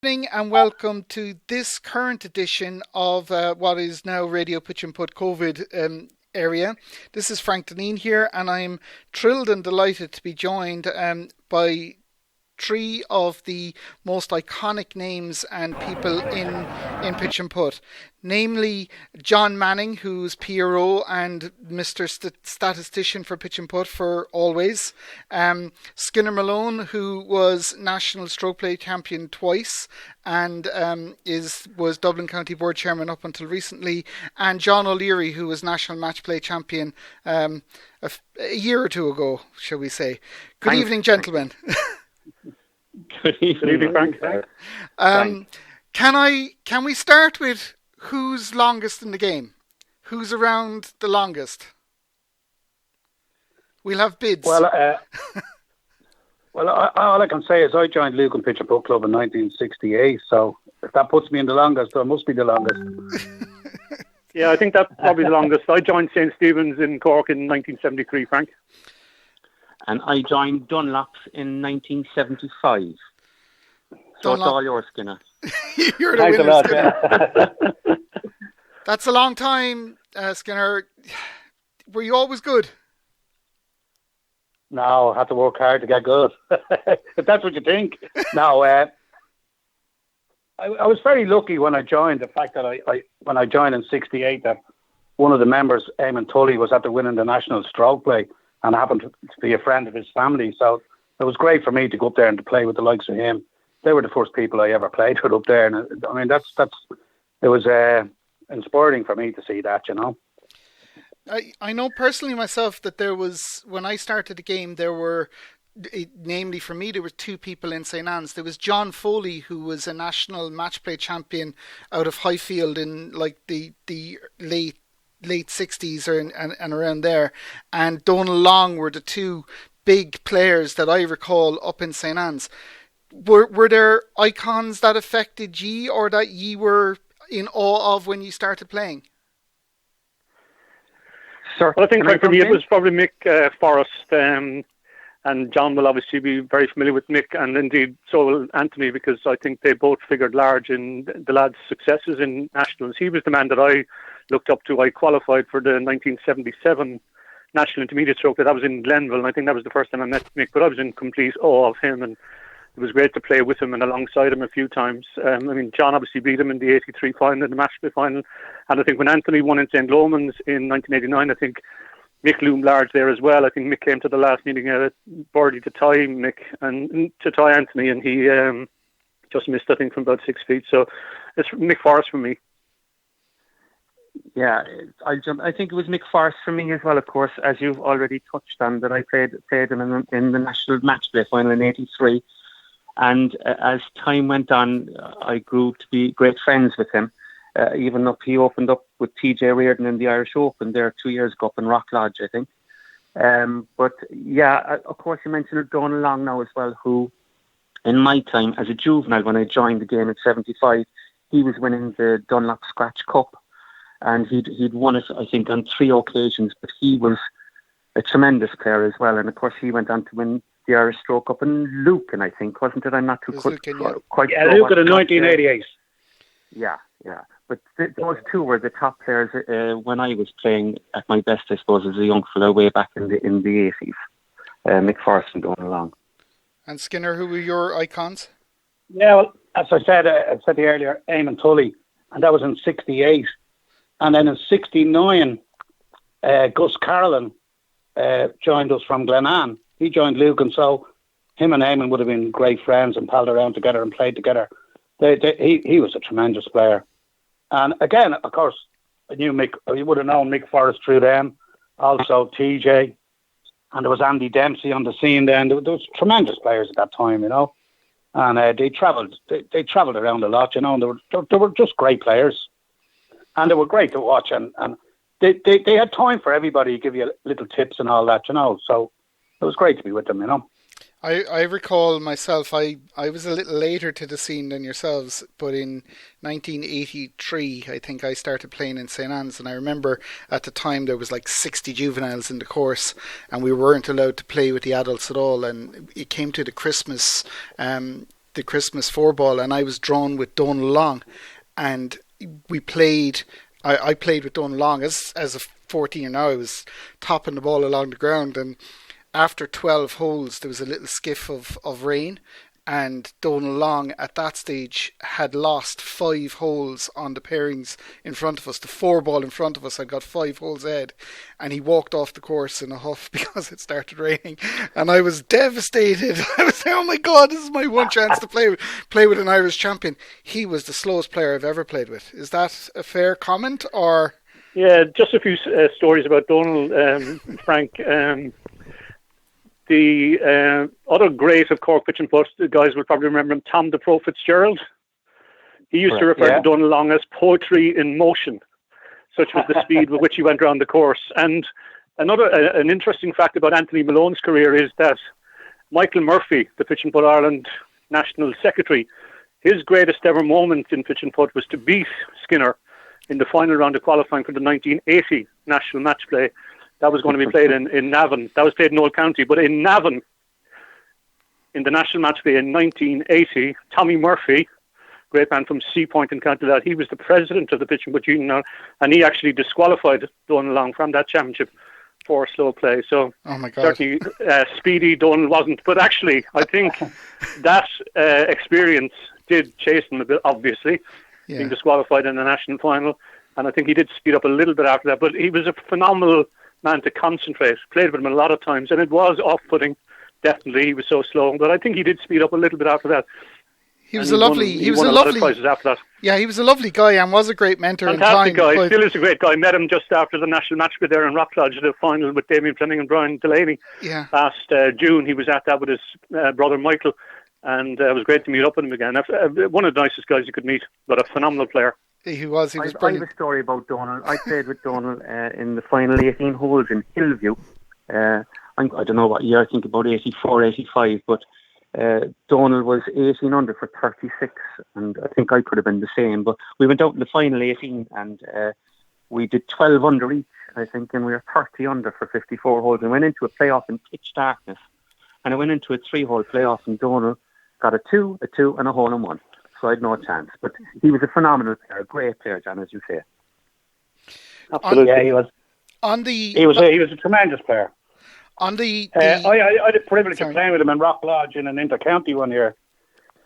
Evening and welcome to this current edition of what is now Radio Pitch and Putt COVID area. This is Frank Donal here, and I'm thrilled and delighted to be joined by three of the most iconic names and people in pitch and putt, namely John Manning, who's PRO and Mr. Statistician for pitch and putt for always, Skinner Malone, who was national stroke play champion twice and was Dublin County Board Chairman up until recently, and John O Leary, who was national match play champion a year or two ago, shall we say. Good evening, gentlemen. Good evening, Frank. Can we start with who's longest in the game? Who's around the longest? We'll have bids. Well, all I can say is I joined Lucan Pitch and Putt Club in 1968, so if that puts me in the longest, I must be the longest. Yeah, I think that's probably the longest. I joined St. Stephen's in Cork in 1973, Frank. And I joined Dunlop's in 1975. So it's all yours, Skinner. You're the winner, Skinner. That's a long time, Skinner. Were you always good? No, I had to work hard to get good. If that's what you think. No, I was very lucky when I joined. The fact that when I joined in 68, that one of the members, Eamon Tully, was after winning the national stroke play, and I happened to be a friend of his family. So it was great for me to go up there and to play with the likes of him. They were the first people I ever played with up there, and I mean it was inspiring for me to see that, you know. I know personally myself that there was, when I started the game, there were, namely for me, there were two people in St. Anne's. There was John Foley, who was a national match play champion out of Highfield in like the late 60s and around there, and Donal Long were the two big players that I recall up in St. Anne's. Were there icons that affected ye, or that ye were in awe of when you started playing? Well, I think for me it was probably Mick Forrest, and John will obviously be very familiar with Mick, and indeed so will Anthony, because I think they both figured large in the lads' successes in nationals. He was the man that I looked up to. I qualified for the 1977 National Intermediate Stroke. That was in Glenville, and I think that was the first time I met Mick, but I was in complete awe of him, and it was great to play with him and alongside him a few times. I mean, John obviously beat him in the 83 final, in the match play final, and I think when Anthony won in St. Lomans in 1989, I think Mick loomed large there as well. I think Mick came to the last, needing a birdie to tie Mick and to tie Anthony, and he just missed, I think, from about 6 feet. So it's Mick Forrest for me. Yeah, I think it was Mick Forrest for me as well, of course, as you've already touched on, that I played him in the national match play final in 83. And as time went on, I grew to be great friends with him. Even though he opened up with TJ Reardon in the Irish Open there 2 years ago up in Rock Lodge, I think. But yeah, of course, you mentioned Donal Long now as well, who in my time as a juvenile, when I joined the game in 75, he was winning the Dunlop Scratch Cup. And he'd won it, I think, on 3 occasions, but he was a tremendous player as well. And of course, he went on to win the Irish Stroke Cup in Lucan, I think, wasn't it? I'm not too quite sure. Lucan in 1988. Yeah. But those two were the top players when I was playing at my best, I suppose, as a young fellow way back in the 80s. Mick Forrest and Donal Long. And Skinner, who were your icons? Yeah, well, as I said earlier, Eamon Tully, and that was in 68. And then in 69, Gus Carolyn joined us from Glenanne. He joined Lucan, so him and Eamon would have been great friends and palled around together and played together. He was a tremendous player. And again, of course, I knew Mick. You would have known Mick Forrest through them. Also TJ, and there was Andy Dempsey on the scene then. There was tremendous players at that time, you know. And they travelled around a lot, you know. And they were just great players. And they were great to watch, and they had time for everybody to give you little tips and all that, you know. So it was great to be with them, you know. I recall myself, I was a little later to the scene than yourselves, but in 1983, I think I started playing in St. Anne's, and I remember at the time there was like 60 juveniles in the course, and we weren't allowed to play with the adults at all, and it came to the Christmas the Christmas 4-ball, and I was drawn with Donal Long, and we played. I played with Donal Long as a 14 now. I was topping the ball along the ground, and after 12 holes there was a little skiff of rain, and Donal Long at that stage had lost 5 holes on the pairings in front of us. The 4-ball in front of us had got 5 holes ahead, and he walked off the course in a huff because it started raining, and I was devastated. I was saying, oh my God, this is my one chance to play with an Irish champion. He was the slowest player I've ever played with. Is that a fair comment, or? Yeah, just a few stories about Donal, Frank. The other great of Cork pitch and putt, the guys will probably remember him, Tom the Pro Fitzgerald. He used to refer to Donal Long as poetry in motion. Such was the speed with which he went around the course. And an interesting fact about Anthony Malone's career is that Michael Murphy, the Pitch and Putt Ireland National Secretary, his greatest ever moment in pitch and putt was to beat Skinner in the final round of qualifying for the 1980 National Match Play. That was going to be played in Navan. That was played in Old County. But in Navan, in the National Match Play in 1980, Tommy Murphy, great man from Sea Point in County Louth, he was the president of the Pitch and Putt Union, and he actually disqualified Donal Long from that championship for slow play. So certainly speedy Donal wasn't. But actually, I think that experience did chase him a bit, obviously, being disqualified in the national final. And I think he did speed up a little bit after that. But he was a phenomenal man to concentrate. Played with him a lot of times, and it was off-putting. Definitely, he was so slow. But I think he did speed up a little bit after that. He was a lovely prizes after that. Yeah, he was a lovely guy and was a great mentor. Fantastic guy. Still is a great guy. Met him just after the national match there in Rockledge, the final with Damien Fleming and Brian Delaney. Yeah. Last June, he was at that with his brother Michael, and it was great to meet up with him again. One of the nicest guys you could meet, but a phenomenal player. He was brilliant. I have a story about Donal. I played with Donal in the final 18 holes in Hillview. I don't know what year, I think about 84, 85, but Donal was 18 under for 36, and I think I could have been the same. But we went out in the final 18, and we did 12 under each, I think, and we were 30 under for 54 holes. We went into a playoff in pitch darkness, and I went into a 3-hole playoff, and Donal got a 2, and a hole in 1. So I had no chance. But he was a phenomenal player, a great player, John, as you say. Absolutely, he was. He was a tremendous player. I had the privilege of playing with him in Rock Lodge in an inter-county one year.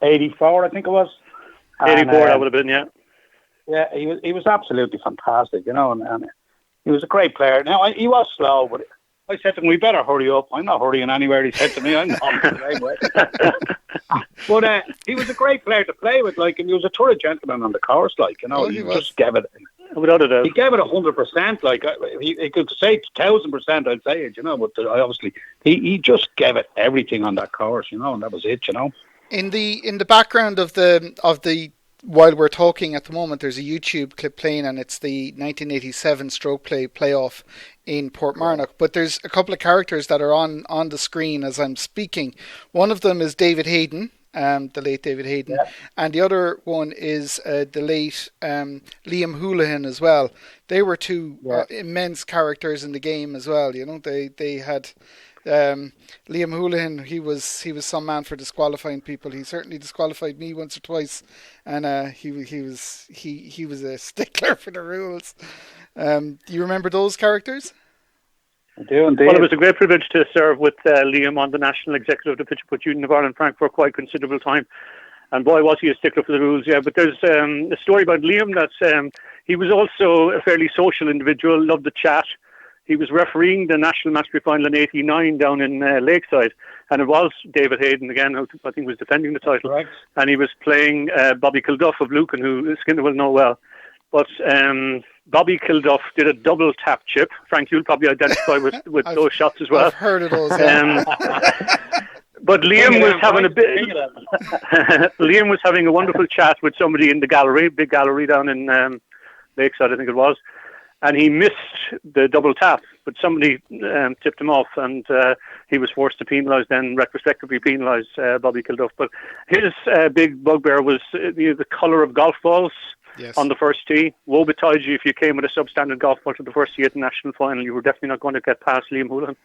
84, I think it was. 84, that would have been, yeah. Yeah, he was absolutely fantastic, and he was a great player. Now, he was slow, but I said to him, we better hurry up. I'm not hurrying anywhere, he said to me. I'm not the same way. But he was a great player to play with, and he was a thorough gentleman on the course, he just gave it. Without a doubt. He gave it 100%, he could say 1,000%, I'd say it, but obviously he just gave it everything on that course, and that was it, In the background of the while we're talking at the moment, there's a YouTube clip playing, and it's the 1987 stroke play playoff in Portmarnock. But there's a couple of characters that are on the screen as I'm speaking. One of them is David Hayden, the late David Hayden, and the other one is the late Liam Houlihan as well. They were two immense characters in the game as well. They had Liam Houlihan. He was some man for disqualifying people. He certainly disqualified me once or twice, and he was a stickler for the rules. Do you remember those characters? I do indeed. Well, it was a great privilege to serve with Liam on the National Executive of the Pitch and Putt Union of Ireland, Frank, for quite considerable time. And boy, was he a stickler for the rules, yeah. But there's a story about Liam that he was also a fairly social individual, loved to chat. He was refereeing the National Match Play final in '89 down in Lakeside, and it was David Hayden again, who I think was defending the title. Right. And he was playing Bobby Kilduff of Lucan, who Skinner will know well. But Bobby Kilduff did a double tap chip. Frank, you'll probably identify with those shots as well. I've heard of those. Yeah. But Liam was having Liam was having a wonderful chat with somebody in the gallery, big gallery down in Lakeside, I think it was. And he missed the double tap, but somebody tipped him off, and he was forced to retrospectively penalise Bobby Kilduff. But his big bugbear was the colour of golf balls. Yes. on the first tee. Woe betide you if you came with a substandard golf ball to the first tee at the national final. You were definitely not going to get past Liam Houlihan.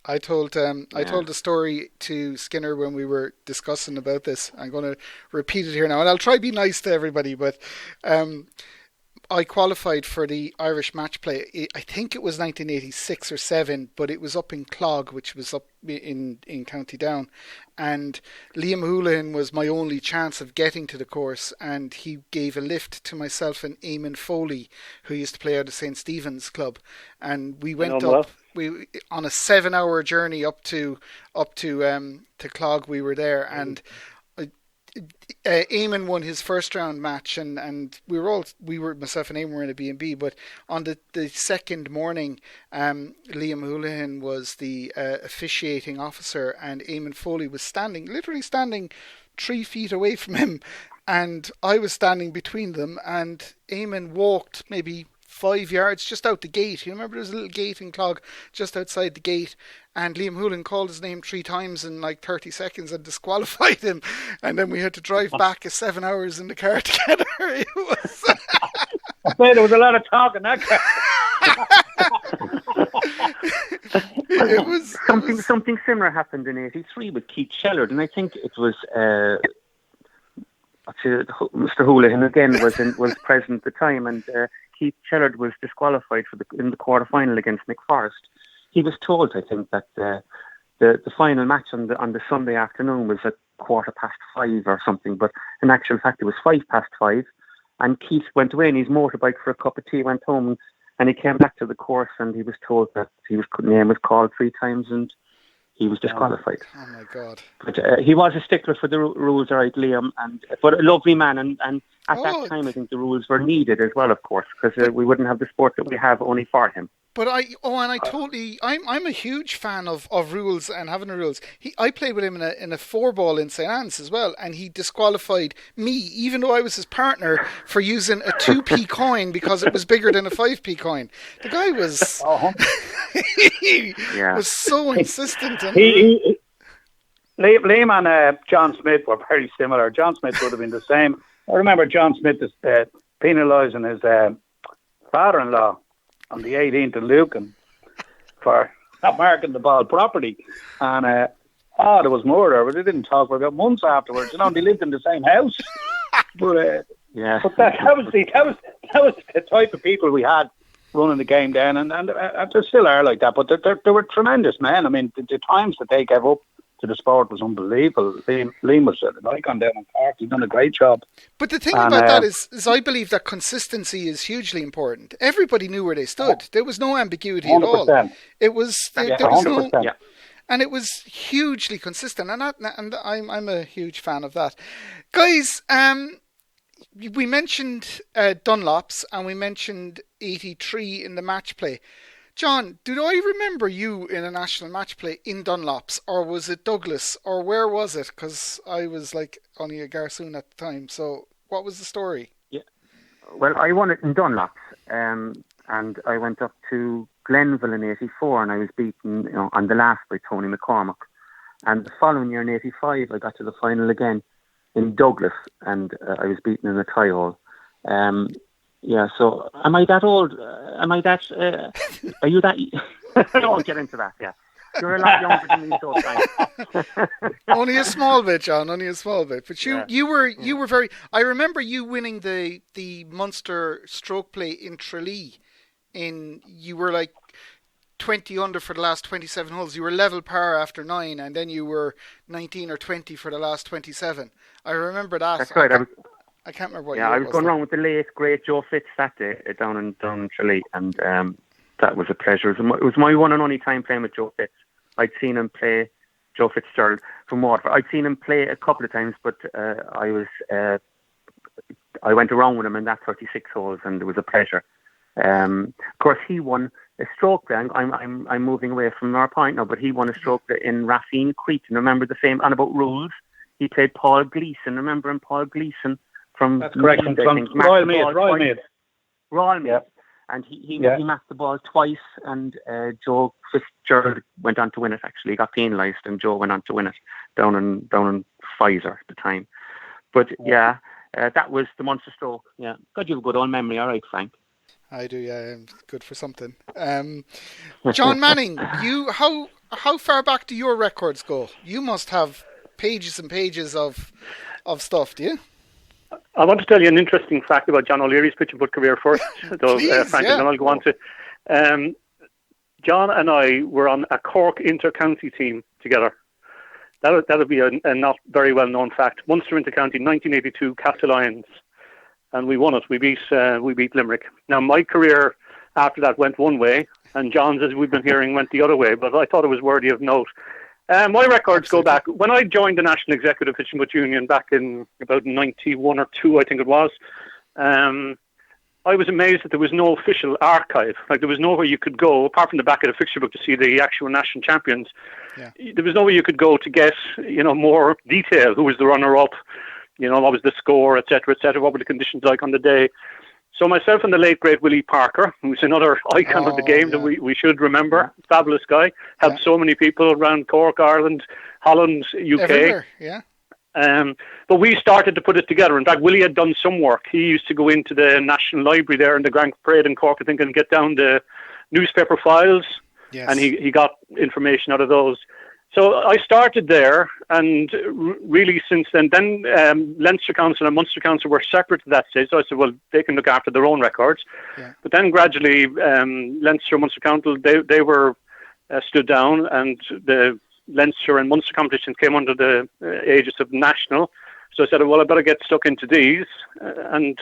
I told the story to Skinner when we were discussing about this. I'm going to repeat it here now, and I'll try to be nice to everybody. But I qualified for the Irish match play. I think it was 1986 or 7, but it was up in Clog, which was up in County Down. And Liam Houlihan was my only chance of getting to the course, and he gave a lift to myself and Eamon Foley, who used to play out of St. Stephen's Club. And we went up on a 7-hour journey up to Clog. We were there, and Eamon won his first round match, and myself and Eamon were in a B&B, but on the second morning, Liam Houlihan was the officiating officer, and Eamon Foley was literally standing 3 feet away from him, and I was standing between them, and Eamon walked maybe 5 yards just out the gate. You remember there's a little gate in Clog just outside the gate, and Liam Houlihan called his name 3 times in like 30 seconds and disqualified him, and then we had to drive back 7 hours in the car together. It was I say there was a lot of talk in that car. it was something similar happened in '83 with Keith Shellard, and I think it was Mr. Houlihan again was present at the time, and Keith Shellard was disqualified in the quarter-final against Mick Forrest. He was told, I think, that the final match on the Sunday afternoon was at 5:15 or something, but in actual fact it was 5:05, and Keith went away on his motorbike for a cup of tea, went home, and he came back to the course, and he was told that his name was called 3 times, and he was disqualified. Oh my God! But he was a stickler for the rules, all right, Liam, but a lovely man, and at that time I think the rules were needed as well, of course, because we wouldn't have the sport that we have only for him. But I'm a huge fan of rules and having the rules. I played with him in a 4-ball in St. Anne's as well, and he disqualified me, even though I was his partner, for using a 2p coin because it was bigger than a 5p coin. The guy was was so insistent. Liam and John Smith were very similar. John Smith would have been the same. I remember John Smith penalising his father-in-law on the 18th in Lucan for not marking the ball properly, and there was murder, but they didn't talk for about months afterwards. They lived in the same house. But but that was the type of people we had running the game then, and there still are like that. But they were tremendous men. I mean, the times that they gave up to the sport was unbelievable. Liam was an icon down in Cork. He's done a great job. But the thing about that is I believe that consistency is hugely important. Everybody knew where they stood. There was no ambiguity 100%. at all. It was there was 100%. no, and it was hugely consistent. And I'm a huge fan of that, guys. We mentioned Dunlops and we mentioned 83 in the match play. John, did I remember you in a national match play in Dunlops, or was it Douglas, or where was it? Because I was like only a garçon at the time. So what was the story? Yeah, well, I won it in Dunlops, and I went up to Glenville in '84, and I was beaten on the last by Tony McCormack. And the following year in '85, I got to the final again in Douglas, and I was beaten in a tie hole. So am I that old? Are you that? I won't get into that. Yeah, you're a lot younger than me, so Only a small bit, John. Only a small bit. But you were very. I remember you winning the Munster stroke play in Tralee. You were like 20 under for the last 27 holes. You were level par after 9, and then you were 19 or 20 for the last 27. I remember that. That's right. I can't remember what. Yeah, I was going around with the late great Joe Fitz that day down in Tralee, and that was a pleasure. It was my one and only time playing with Joe Fitz. I'd seen him play, Joe Fitzgerald from Waterford. I'd seen him play a couple of times, but I went around with him in that 36 holes, and it was a pleasure. Of course, he won a stroke play. I'm moving away from our point now, but he won a stroke play in Raffine Creek. And remember the same on about rules. He played Paul Gleeson. Remember him, Paul Gleeson. That's correct. From Royal Maid. Yeah. And he matched the ball twice, and Joe Fitzgerald went on to win it. Actually, he got penalised, and Joe went on to win it down in Pfizer at the time. But that was the Munster stroke. Yeah, God, you have a good old memory, all right, Frank. I do, yeah. Good for something. John Manning, how far back do your records go? You must have pages and pages of stuff, do you? I want to tell you an interesting fact about John O'Leary's pitch and putt career first, though Frank and Donal go on to. John and I were on a Cork inter-county team together. That would be a not very well-known fact. Munster inter-county, 1982, Castle Lions. And we won it. We beat Limerick. Now, my career after that went one way, and John's, as we've been hearing, went the other way. But I thought it was worthy of note. My records go back. When I joined the National Executive Pitch and Putt Union back in about 91 or 2, I think it was, I was amazed that there was no official archive. Like, there was nowhere you could go, apart from the back of the fixture book, to see the actual national champions. Yeah. There was nowhere you could go to get, more detail. Who was the runner-up? What was the score, et cetera, what were the conditions like on the day. So myself and the late, great Willie Parker, who's another icon of the game that we should remember, fabulous guy, helped so many people around Cork, Ireland, Holland, UK. Everywhere, yeah. But we started to put it together. In fact, Willie had done some work. He used to go into the National Library there in the Grand Parade in Cork, I think, and get down the newspaper files. Yes. And he got information out of those. So I started there, and really since then Leinster Council and Munster Council were separate at that stage. So I said, well, they can look after their own records. Yeah. But then gradually Leinster and Munster Council, they were stood down, and the Leinster and Munster competitions came under the aegis of National. So I said, well, I better get stuck into these. And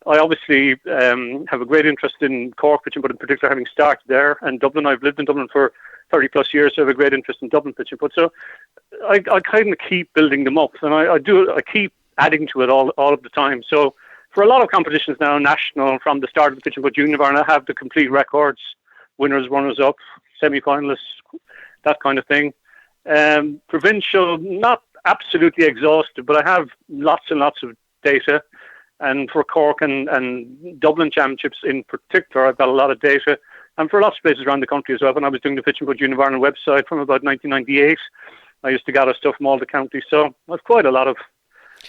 I obviously have a great interest in Cork pitching, but in particular having started there, and Dublin. I've lived in Dublin for 30 plus years, so I have a great interest in Dublin pitching. But so I kind of keep building them up, and I keep adding to it all of the time. So for a lot of competitions now, national, from the start of the pitching putt junior bar, I have the complete records, winners, runners up, semi-finalists, that kind of thing. Provincial, not absolutely exhausted, but I have lots and lots of data. And for Cork and Dublin championships in particular, I've got a lot of data. And for lots of places around the country as well. When I was doing the Pitch and Putt Junior Ireland website from about 1998, I used to gather stuff from all the counties. So I've quite a lot of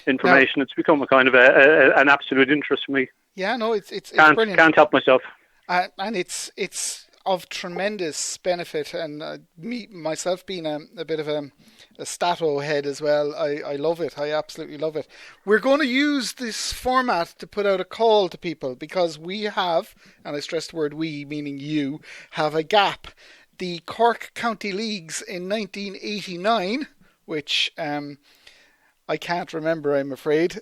information. Now, it's become a kind of an absolute interest for me. Yeah, no, it's brilliant. Can't help myself. And it's of tremendous benefit, and myself being a bit of a stato head as well, I love it. I absolutely love it. We're going to use this format to put out a call to people, because we have, and I stress the word we, meaning you, have a gap. The Cork County Leagues in 1989, which I can't remember, I'm afraid.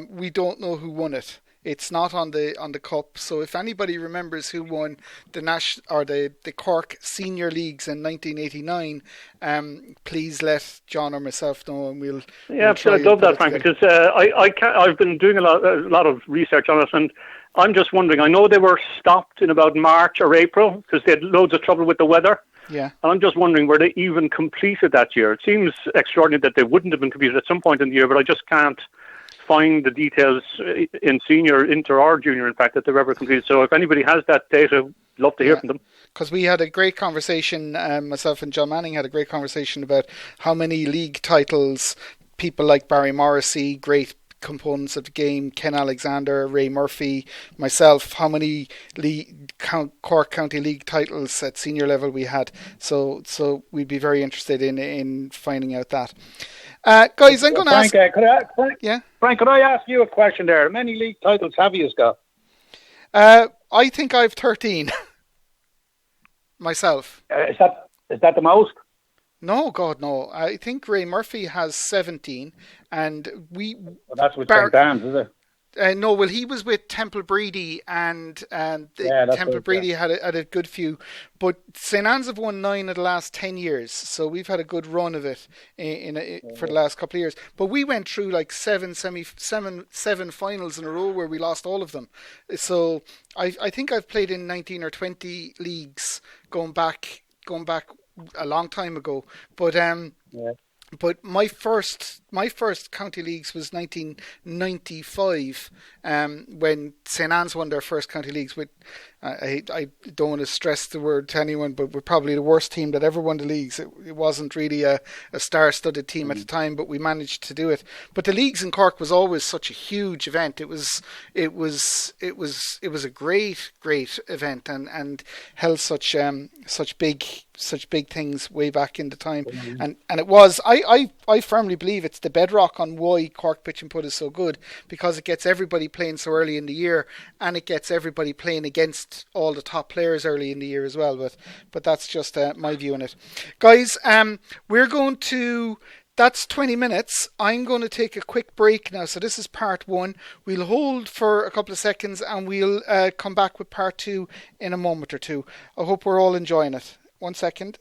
We don't know who won it. It's not on the cup. So if anybody remembers who won the Cork Senior Leagues in 1989, please let John or myself know, and we'll. Yeah, I'd love that, Frank, because I've been doing a lot of research on it, and I'm just wondering. I know they were stopped in about March or April because they had loads of trouble with the weather. Yeah. And I'm just wondering, were they even completed that year? It seems extraordinary that they wouldn't have been completed at some point in the year, but I just can't find the details in senior, inter or junior, in fact, that they've ever completed. So if anybody has that data, love to hear from them. Because we had a great conversation, myself and John Manning had a great conversation about how many league titles people like Barry Morrissey, great components of the game, Ken Alexander, Ray Murphy, myself, how many Cork County League titles at senior level we had. So we'd be very interested in finding out that. Guys, I'm going to ask... Frank, could I ask you a question there? How many league titles have you got? I think I've 13. Myself. Is that the most? No, God, no. I think Ray Murphy has 17, and Well, that's with St. Dan's, is it? No, well, he was with Temple Breedy, and Temple Breedy had a good few. But St. Anne's have won 9 of the last 10 years, so we've had a good run of it for the last couple of years. But we went through like seven finals in a row where we lost all of them. So I think I've played in 19 or 20 leagues going back a long time ago. But But my first county leagues was 1995, when St. Anne's won their first county leagues with I don't want to stress the word to anyone, but we're probably the worst team that ever won the leagues. It wasn't really a star-studded team at the time, but we managed to do it. But the leagues in Cork was always such a huge event. It was a great event and held such big things way back in the time. And it was, I firmly believe it's the bedrock on why Cork Pitch and Putt is so good, because it gets everybody playing so early in the year, and it gets everybody playing against all the top players early in the year as well. But that's just my view on it. Guys, we're going to... That's 20 minutes. I'm going to take a quick break now. So this is part 1. We'll hold for a couple of seconds and we'll come back with part 2 in a moment or two. I hope we're all enjoying it. 1 second.